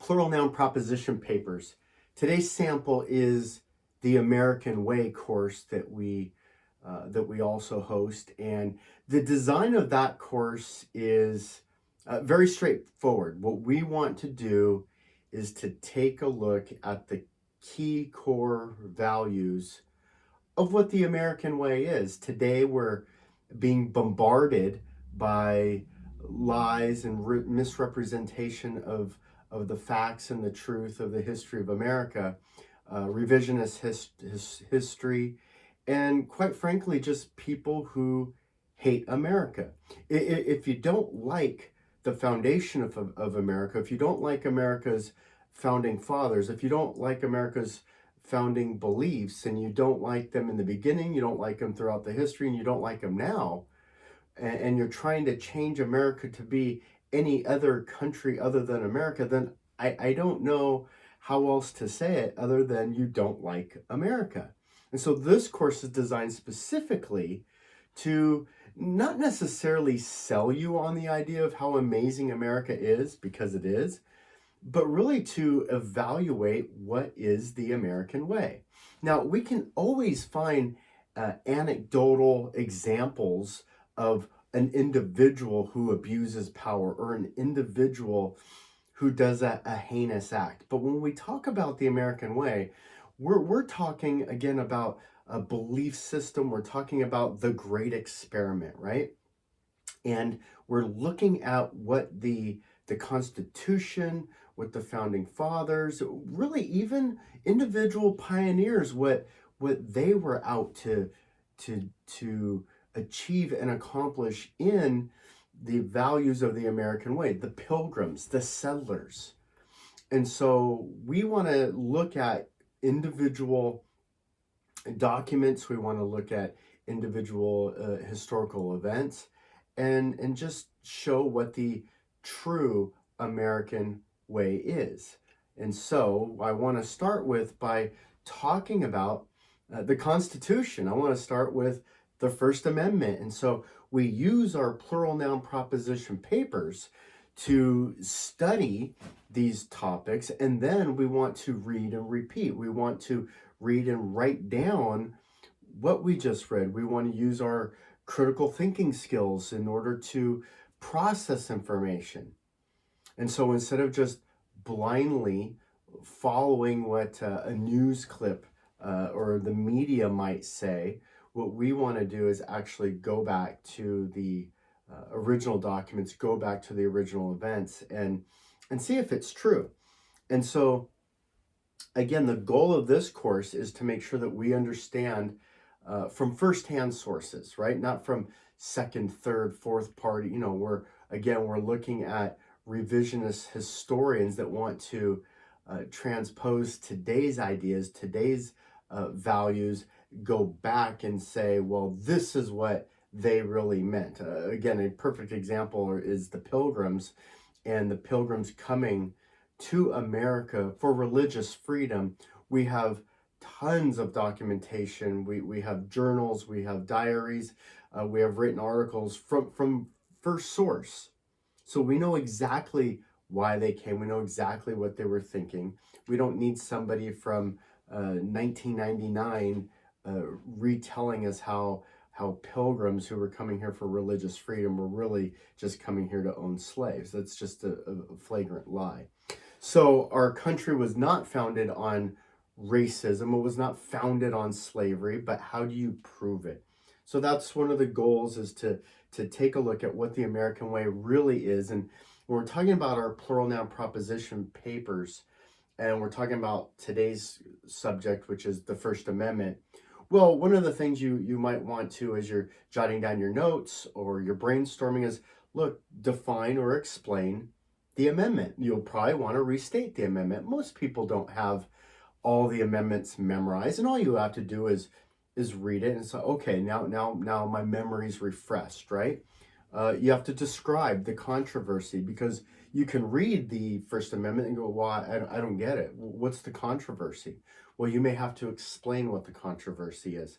Plural Noun Proposition papers. Today's sample is the American Way course that we also host, and the design of that course is very straightforward. What we want to do is to take a look at the key core values of what the American Way is. Today we're being bombarded by lies and misrepresentation of the facts and the truth of the history of America, revisionist history, and quite frankly, just people who hate America. If you don't like the foundation of America, if you don't like America's founding fathers, if you don't like America's founding beliefs, and you don't like them in the beginning, you don't like them throughout the history, and you don't like them now, and you're trying to change America to be any other country other than America, then I don't know how else to say it other than you don't like America. And so this course is designed specifically to not necessarily sell you on the idea of how amazing America is, because it is, but really to evaluate what is the American way. Now, we can always find anecdotal examples of an individual who abuses power or an individual who does a heinous act. But when we talk about the American way, we're talking again about a belief system. We're talking about the great experiment, right? And we're looking at what the Constitution, what the founding fathers, really even individual pioneers, what they were out to achieve and accomplish in the values of the American way, the pilgrims, the settlers. And so we want to look at individual documents, we want to look at individual historical events, and just show what the true American way is. And so I want to start with by talking about the Constitution. I want to start with the First Amendment. And so we use our plural noun proposition papers to study these topics, and then we want to read and repeat. We want to read and write down what we just read. We want to use our critical thinking skills in order to process information. And so instead of just blindly following what a news clip or the media might say, what we want to do is actually go back to the original documents, go back to the original events, and see if it's true. And so, again, the goal of this course is to make sure that we understand from firsthand sources, right? Not from second, third, fourth party. We're looking at revisionist historians that want to transpose today's ideas, today's values, go back and say, well, this is what they really meant. Again, a perfect example is the Pilgrims, and the Pilgrims coming to America for religious freedom. We have tons of documentation. We have journals, we have diaries, we have written articles from first source. So we know exactly why they came. We know exactly what they were thinking. We don't need somebody from 1999 retelling us how pilgrims who were coming here for religious freedom were really just coming here to own slaves. That's just a flagrant lie. So our country was not founded on racism. It was not founded on slavery, but how do you prove it? So that's one of the goals, is to take a look at what the American way really is. And when we're talking about our plural noun proposition papers, and we're talking about today's subject, which is the First Amendment, well, one of the things you might want to, as you're jotting down your notes or you're brainstorming, is define or explain the amendment. You'll probably want to restate the amendment. Most people don't have all the amendments memorized, and all you have to do is read it and say, okay, now my memory's refreshed, right? You have to describe the controversy, because you can read the First Amendment and go, well, I don't get it. What's the controversy? Well, you may have to explain what the controversy is.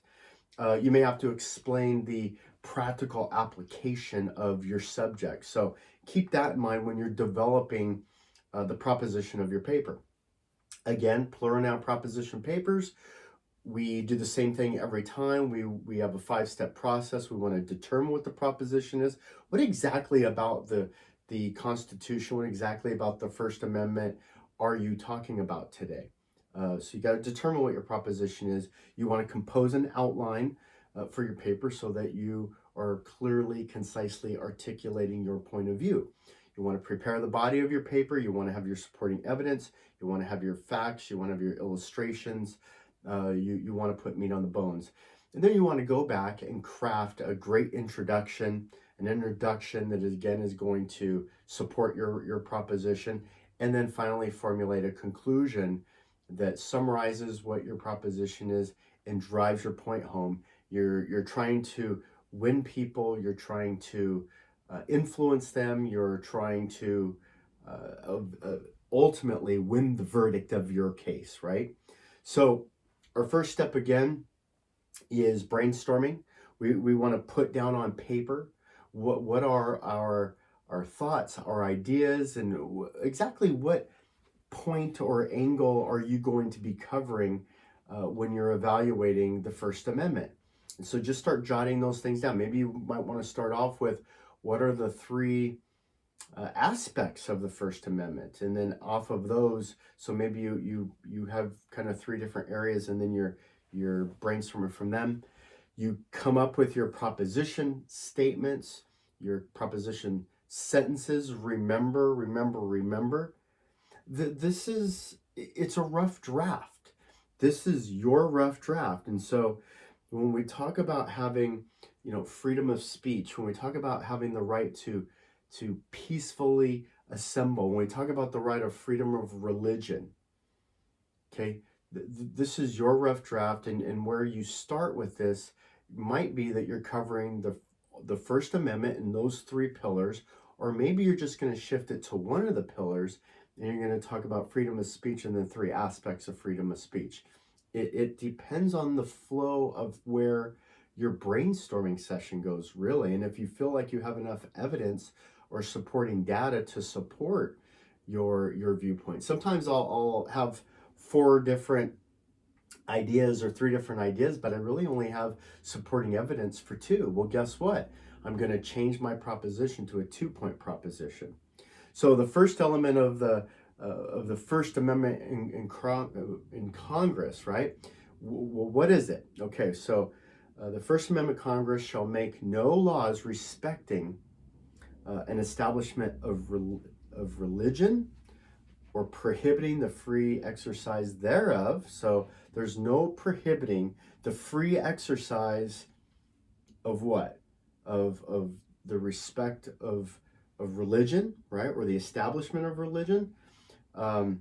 You may have to explain the practical application of your subject. So keep that in mind when you're developing the proposition of your paper. Again, plural noun proposition papers, we do the same thing every time. We have a 5-step process. We want to determine what the proposition is. What exactly about the Constitution, what exactly about the First Amendment are you talking about today? So you got to determine what your proposition is. You want to compose an outline for your paper so that you are clearly, concisely articulating your point of view. You want to prepare the body of your paper. You want to have your supporting evidence. You want to have your facts. You want to have your illustrations. You want to put meat on the bones. And then you want to go back and craft a great introduction, an introduction that again is going to support your proposition. And then finally formulate a conclusion that summarizes what your proposition is and drives your point home. You're trying to win people. You're trying to influence them. You're trying to ultimately win the verdict of your case, right? So our first step again is brainstorming. We want to put down on paper what are our thoughts, our ideas, and exactly what point or angle are you going to be covering when you're evaluating the First Amendment. And so just start jotting those things down. Maybe you might want to start off with what are the three aspects of the First Amendment, and then off of those, so maybe you have kind of three different areas, and then you're brainstorming from them. You come up with your proposition statements, your proposition sentences. Remember. It's a rough draft. This is your rough draft. And so when we talk about having, freedom of speech, when we talk about having the right to peacefully assemble, when we talk about the right of freedom of religion, okay, this is your rough draft, and where you start with this might be that you're covering the First Amendment and those three pillars, or maybe you're just going to shift it to one of the pillars, and you're going to talk about freedom of speech and then three aspects of freedom of speech. It depends on the flow of where your brainstorming session goes, really. And if you feel like you have enough evidence or supporting data to support your viewpoint. Sometimes I'll have 4 different ideas or 3 different ideas, but I really only have supporting evidence for 2. Well, guess what? I'm going to change my proposition to a 2-point proposition. So the first element of the First Amendment in Congress, right? Well, what is it? Okay, so the First Amendment Congress shall make no laws respecting an establishment of religion or prohibiting the free exercise thereof. So there's no prohibiting the free exercise of what? Of the respect of religion, right? Or the establishment of religion. The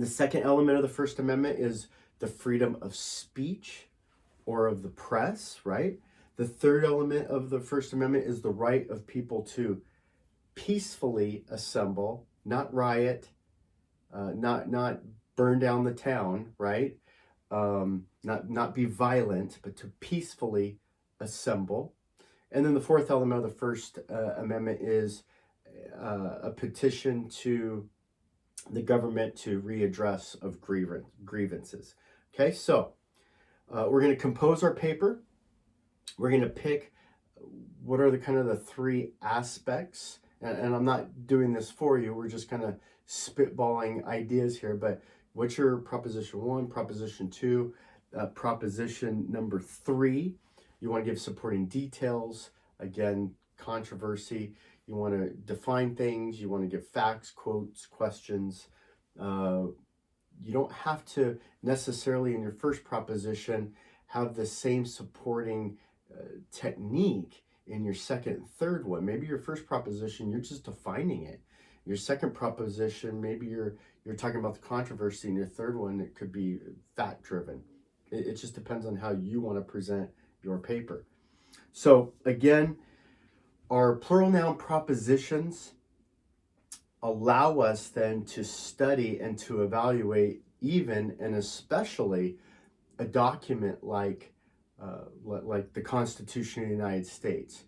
second element of the First Amendment is the freedom of speech or of the press, right? The third element of the First Amendment is the right of people to peacefully assemble, not riot, not burn down the town, right? Not be violent, but to peacefully assemble. And then the fourth element of the First Amendment is a petition to the government to readdress of grievances. Okay, so we're going to compose our paper. We're going to pick what are the 3 aspects, and I'm not doing this for you. We're just kind of spitballing ideas here. But what's your proposition 1, proposition 2, proposition number 3? You want to give supporting details. Again, controversy. You want to define things. You want to give facts, quotes, questions. You don't have to necessarily in your first proposition have the same supporting technique in your second and third one. Maybe your first proposition, you're just defining it. Your second proposition, maybe you're talking about the controversy. In your third one, it could be fact driven. It just depends on how you want to present your paper. So again, our plural noun propositions allow us then to study and to evaluate even and especially a document like the Constitution of the United States.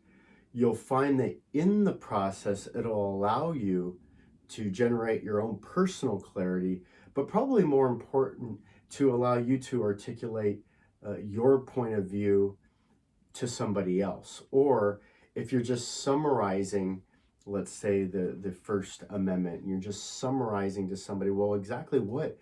You'll find that in the process, it'll allow you to generate your own personal clarity, but probably more important, to allow you to articulate your point of view to somebody else. Or if you're just summarizing, let's say the First Amendment, and you're just summarizing to somebody, well, exactly what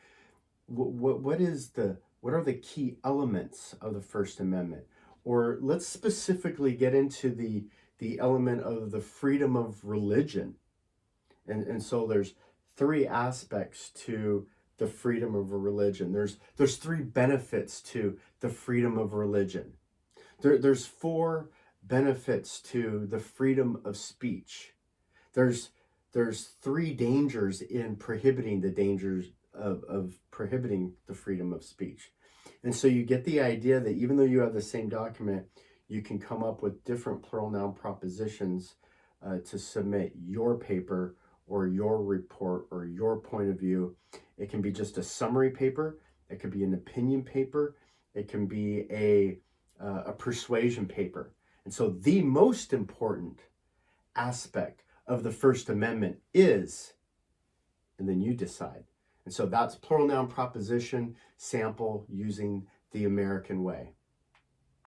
are the key elements of the First Amendment? Or let's specifically get into the element of the freedom of religion. And so there's three aspects to the freedom of a religion. There's three benefits to the freedom of religion. There's four benefits to the freedom of speech. There's three dangers in prohibiting the dangers of prohibiting the freedom of speech. And so you get the idea that even though you have the same document, you can come up with different plural noun propositions to submit your paper or your report or your point of view. It can be just a summary paper. It could be an opinion paper. It can be a persuasion paper. And so the most important aspect of the First Amendment is, and then you decide. And so that's plural noun proposition sample using the American way.